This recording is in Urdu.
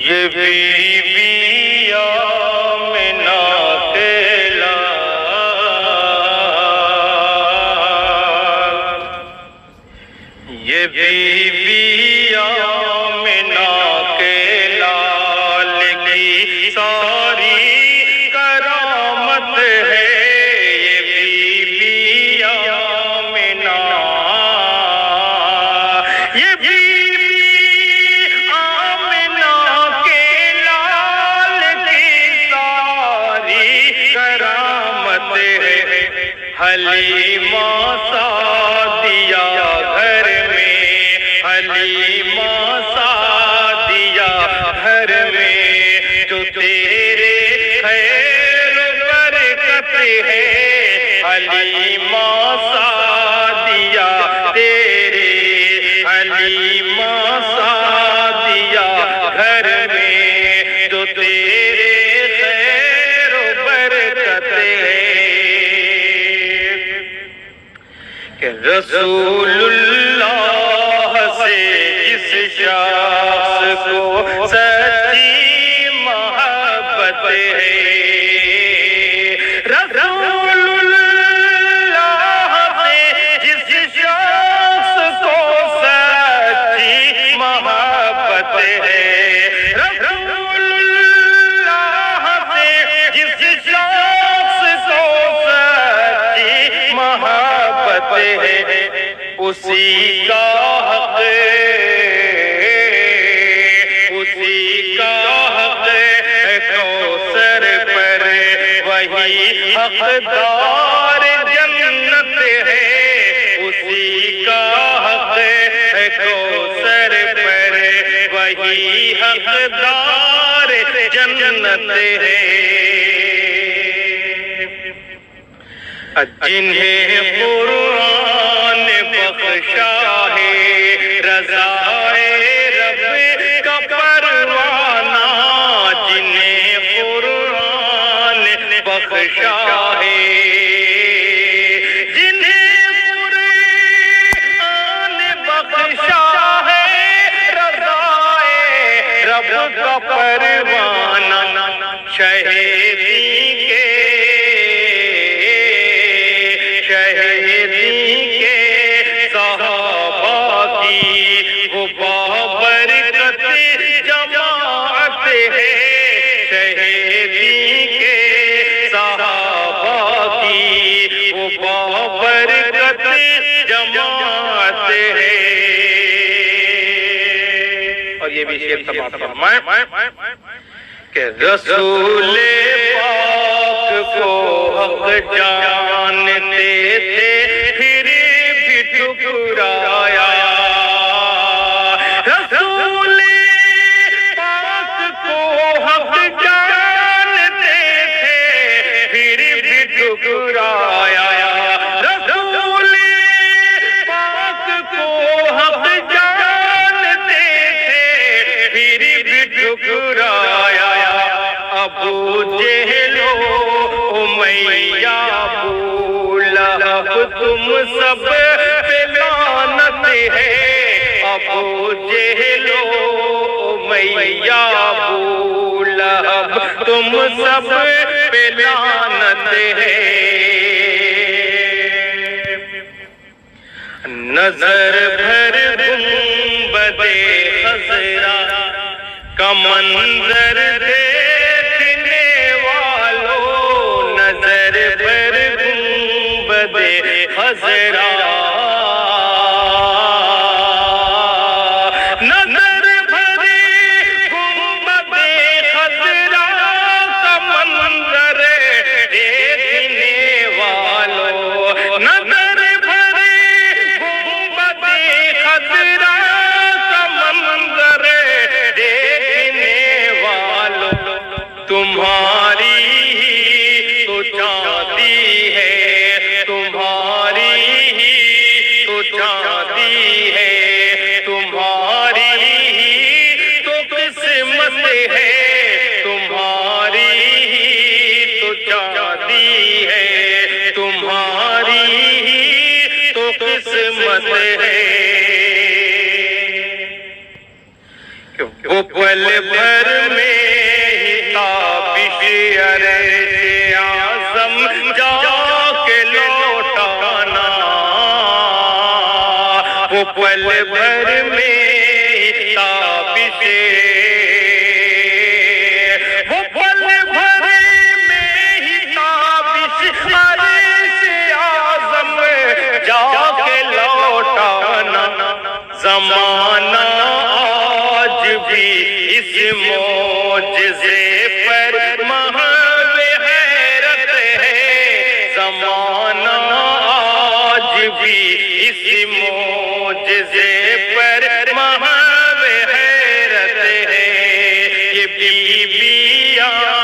یہ بیوی آمنہ کے لال، یہ بیوی آمنہ کے لال کی ساری کرامت ہے، یہ بیوی آمنہ، یہ حلیمہ سعدیہ گھر میں، حلیمہ سعدیہ گھر میں، جو تیرے خیر و برکت ہے، حلیمہ سعدیہ تیرے، حلیمہ سعدیہ گھر میں، جو تیرے خیر و برکت ہے، کہ رسول اللہ سے جس شخص کو سچی محبت ہے، رسول اللہ سے جس شخص کو سچی محبت ہے، رسول اللہ سے جس شخص کو سچی محبت ہے، اسی کا حق، اسی کا حق ہے کوثر پر، وہی حقدار جنت ہے، اسی کا حق ہے کوثر پر، وہی حقدار جنت ہے، جنہیں قرآن بخشا ہے رضائے رب کا پروانہ، جنہیں قرآن بخشا ہے، جنہیں قرآن بخشا ہے رضائے رب کا پروانہ، شہیدی کے صحابہ کی وہ بابرکت جماعت ہے، شہیدی کے صحابہ کی وہ بابرکت جماعت ہے، اور یہ بھی شعر سماعت فرمائیں کہ رسول پاک کو حق جانتے تھے پھر بھی ٹھکرایا، رسول پاک کو حق جانتے تھے پھر بھی ٹھکرایا، رسول پاک کو حق جانتے تھے پھر بھی ٹھکرایا، ابو جہل و امیہ ابو لہب تم سب پہ لعنت ہے، ابو جہل و امیہ ابو لہب تم سب پہ لعنت ہے، نظر بھر گنبد خضرا کا منظر دیکھنے والوں، نظر بھر گنبد خضرا، نظر بھر گنبد خضرا کا منظر دیکھنے والوں، نظر بھر گنبد خضرا کا منظر دیکھنے والوں، تمہاری ہی تو چاندی ہے، تمہاری ہی تو چاندی ہے، تمہاری ہی تو قسمت ہے، تمہاری ہی تو چاندی ہے، تمہاری ہی تو قسمت ہے، وہ پل بھر میں ہی تابش عرش اعظم جا کے لوٹانا، وہ پل بھر میں ہی تابش، وہ پل بھر میں ہی تابش عرش اعظم جا کے لوٹانا، زمانہ آج بھی اس معجزے پر محو حیرت ہے، زمانہ آج بھی اس معجزے پر محو حیرت ہے، یہ بی بیاں